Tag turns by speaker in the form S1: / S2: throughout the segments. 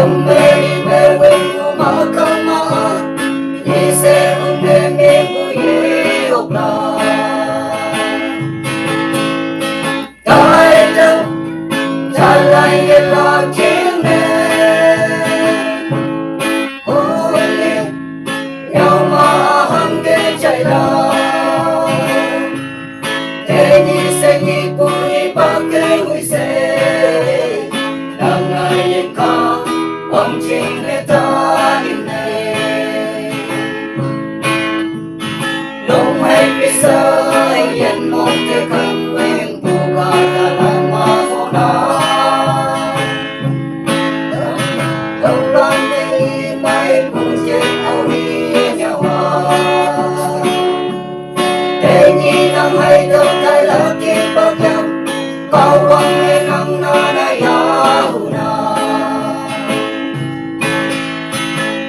S1: Umeli wewe kumakama Ise umeme buye obla Taita Talay yela kine Uli Yama hange chayla Teni sengi puri pake huise Nangayin ka Wang ching le ta din này Long hay pisa Yen mong te kan weng Buka dalam mahona Tau lan te imay Punjen awi nyawa Tenyi nang hay tau tay laki pagyam Kawang ay nang nanayahu na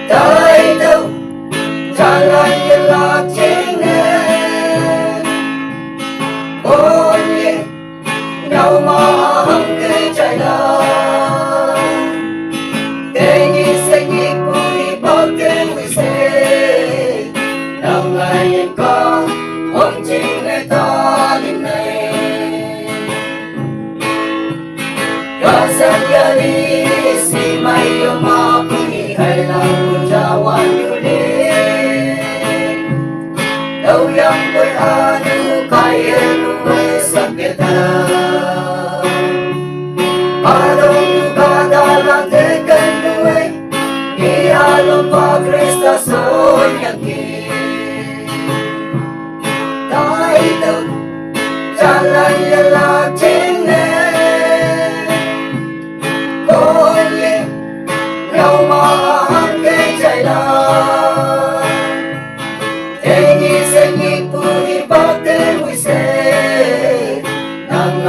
S1: Tay đâu trả lại là chính em ôn nhẹ nhau mà hăng cái chạy đà để nhìn sẽ nhìn vui bao cái vui sẽ đang ngày em có ôn chính người ta đến này đã sang gia đi si mai yêu mà vui hay là Jawan yuli Đâu yang quay anu kaya nuwe sakita Parong kadalang tekan nuwe Ihalong pa Krista son yangi Taito Jalan yala chine Konye Nhau ma chạy la Thế nhi sẽ nhị bùi bác tế mùi xe Nàng